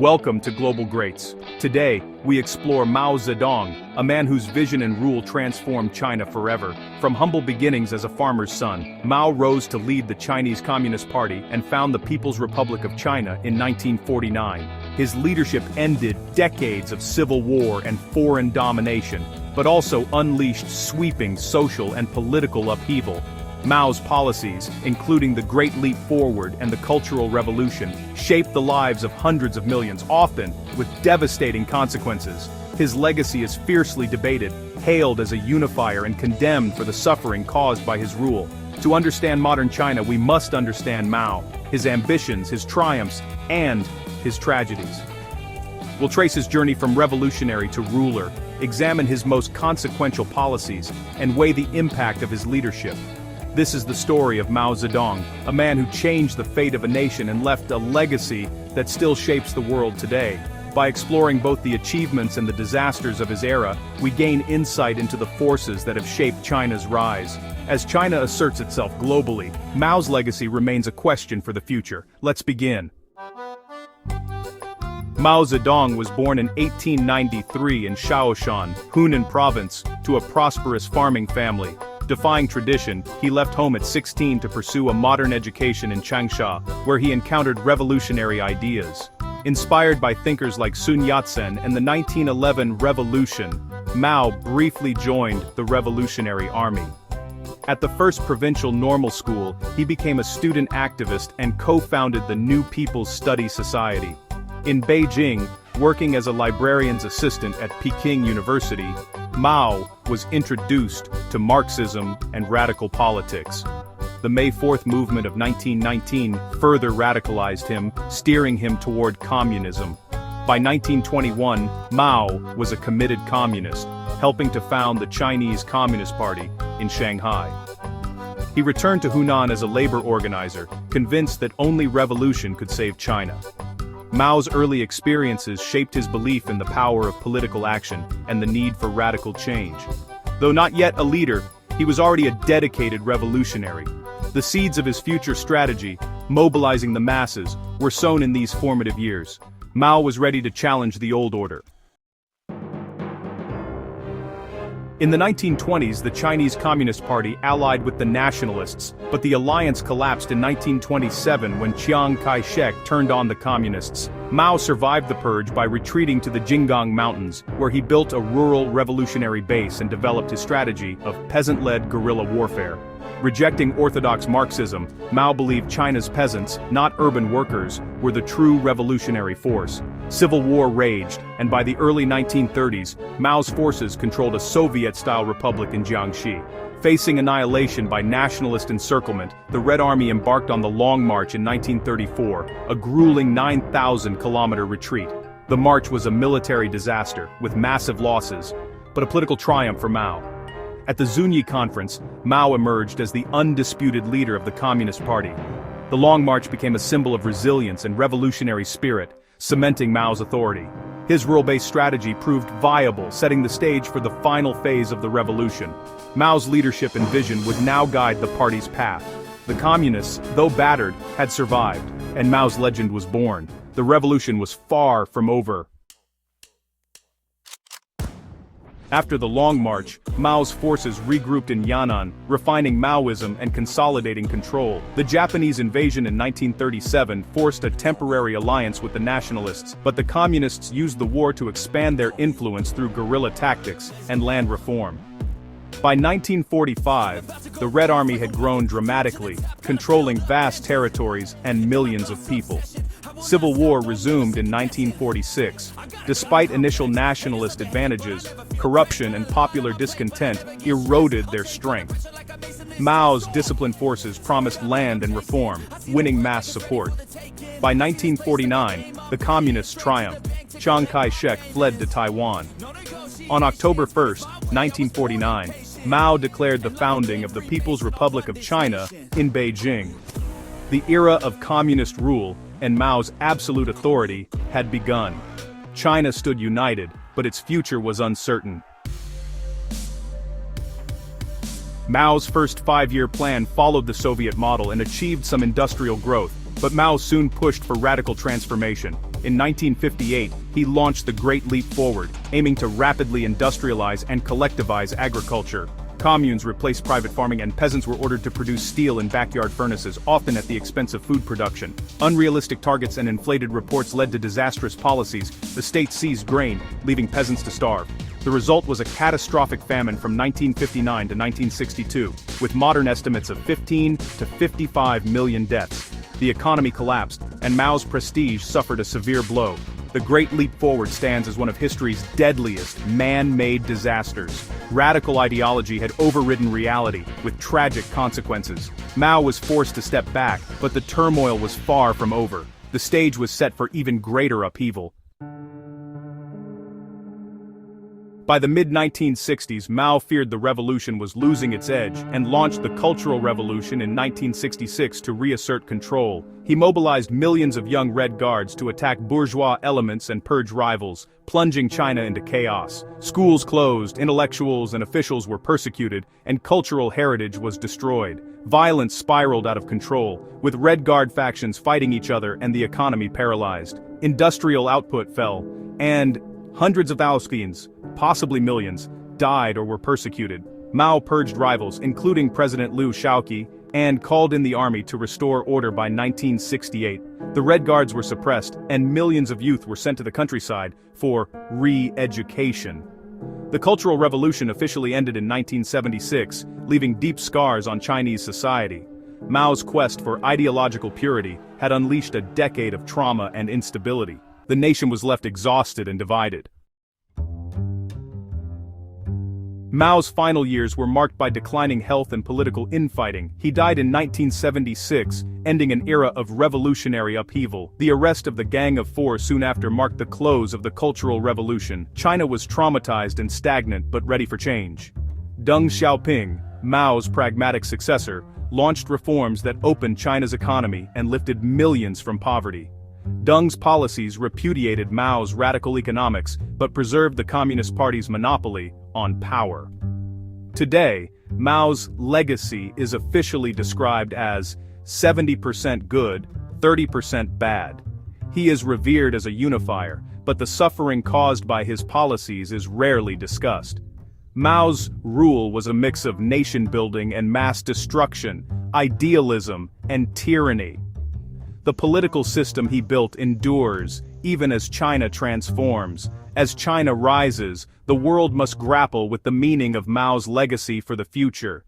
Welcome to Global Greats. Today, we explore Mao Zedong, a man whose vision and rule transformed China forever. From humble beginnings as a farmer's son, Mao rose to lead the Chinese Communist Party and found the People's Republic of China in 1949. His leadership ended decades of civil war and foreign domination, but also unleashed sweeping social and political upheaval. Mao's policies, including the Great Leap Forward and the Cultural Revolution, shaped the lives of hundreds of millions, often with devastating consequences. His legacy is fiercely debated, hailed as a unifier and condemned for the suffering caused by his rule. To understand modern China, we must understand Mao, his ambitions, his triumphs, and his tragedies. We'll trace his journey from revolutionary to ruler, examine his most consequential policies, and weigh the impact of his leadership. This is the story of Mao Zedong, a man who changed the fate of a nation and left a legacy that still shapes the world today. By exploring both the achievements and the disasters of his era, we gain insight into the forces that have shaped China's rise. As China asserts itself globally, Mao's legacy remains a question for the future. Let's begin. Mao Zedong was born in 1893 in Shaoshan, Hunan Province, to a prosperous farming family. Defying tradition, he left home at 16 to pursue a modern education in Changsha, where he encountered revolutionary ideas. Inspired by thinkers like Sun Yat-sen and the 1911 Revolution, Mao briefly joined the Revolutionary Army. At the first provincial normal school, he became a student activist and co-founded the New People's Study Society. In Beijing, working as a librarian's assistant at Peking University, Mao was introduced to Marxism and radical politics. The May 4th movement of 1919 further radicalized him, steering him toward communism. By 1921, Mao was a committed communist, helping to found the Chinese Communist Party in Shanghai. He returned to Hunan as a labor organizer, convinced that only revolution could save China. Mao's early experiences shaped his belief in the power of political action and the need for radical change. Though not yet a leader, he was already a dedicated revolutionary. The seeds of his future strategy, mobilizing the masses, were sown in these formative years. Mao was ready to challenge the old order. In the 1920s, the Chinese Communist Party allied with the Nationalists, but the alliance collapsed in 1927 when Chiang Kai-shek turned on the Communists. Mao survived the purge by retreating to the Jinggang Mountains, where he built a rural revolutionary base and developed his strategy of peasant-led guerrilla warfare. Rejecting orthodox Marxism, Mao believed China's peasants, not urban workers, were the true revolutionary force. Civil war raged, and by the early 1930s, Mao's forces controlled a Soviet-style republic in Jiangxi. Facing annihilation by nationalist encirclement, the Red Army embarked on the Long March in 1934, a grueling 9,000-kilometer retreat. The march was a military disaster, with massive losses, but a political triumph for Mao. At the Zunyi Conference, Mao emerged as the undisputed leader of the Communist Party. The Long March became a symbol of resilience and revolutionary spirit, cementing Mao's authority. His rule-based strategy proved viable, setting the stage for the final phase of the revolution. Mao's leadership and vision would now guide the party's path. The communists, though battered, had survived, and Mao's legend was born. The revolution was far from over. After the Long March, Mao's forces regrouped in Yan'an, refining Maoism and consolidating control. The Japanese invasion in 1937 forced a temporary alliance with the nationalists, but the communists used the war to expand their influence through guerrilla tactics and land reform. By 1945, the Red Army had grown dramatically, controlling vast territories and millions of people. Civil war resumed in 1946. Despite initial nationalist advantages, corruption and popular discontent eroded their strength. Mao's disciplined forces promised land and reform, winning mass support. By 1949, the communists triumphed. Chiang Kai-shek fled to Taiwan. On October 1, 1949, Mao declared the founding of the People's Republic of China in Beijing. The era of communist rule and Mao's absolute authority had begun. China stood united, but its future was uncertain. Mao's first five-year plan followed the Soviet model and achieved some industrial growth, but Mao soon pushed for radical transformation. In 1958, he launched the Great Leap Forward, aiming to rapidly industrialize and collectivize agriculture. Communes replaced private farming and peasants were ordered to produce steel in backyard furnaces, often at the expense of food production. Unrealistic targets and inflated reports led to disastrous policies. The state seized grain, leaving peasants to starve. The result was a catastrophic famine from 1959 to 1962, with modern estimates of 15 to 55 million deaths. The economy collapsed, and Mao's prestige suffered a severe blow. The Great Leap Forward stands as one of history's deadliest man-made disasters. Radical ideology had overridden reality, with tragic consequences. Mao was forced to step back, but the turmoil was far from over. The stage was set for even greater upheaval. By the mid-1960s, Mao feared the revolution was losing its edge and launched the Cultural Revolution in 1966 to reassert control. He mobilized millions of young Red Guards to attack bourgeois elements and purge rivals, plunging China into chaos. Schools closed, intellectuals and officials were persecuted, and cultural heritage was destroyed. Violence spiraled out of control, with Red Guard factions fighting each other and the economy paralyzed. Industrial output fell, and hundreds of thousands, possibly millions, died or were persecuted. Mao purged rivals, including President Liu Shaoqi, and called in the army to restore order by 1968. The Red Guards were suppressed, and millions of youth were sent to the countryside for re-education. The Cultural Revolution officially ended in 1976, leaving deep scars on Chinese society. Mao's quest for ideological purity had unleashed a decade of trauma and instability. The nation was left exhausted and divided. Mao's final years were marked by declining health and political infighting. He died in 1976, ending an era of revolutionary upheaval. The arrest of the Gang of Four soon after marked the close of the Cultural Revolution. China was traumatized and stagnant but ready for change. Deng Xiaoping, Mao's pragmatic successor, launched reforms that opened China's economy and lifted millions from poverty. Deng's policies repudiated Mao's radical economics but preserved the Communist Party's monopoly on power. Today, Mao's legacy is officially described as 70% good, 30% bad. He is revered as a unifier, but the suffering caused by his policies is rarely discussed. Mao's rule was a mix of nation-building and mass destruction, idealism and tyranny. The political system he built endures, even as China transforms. As China rises, the world must grapple with the meaning of Mao's legacy for the future.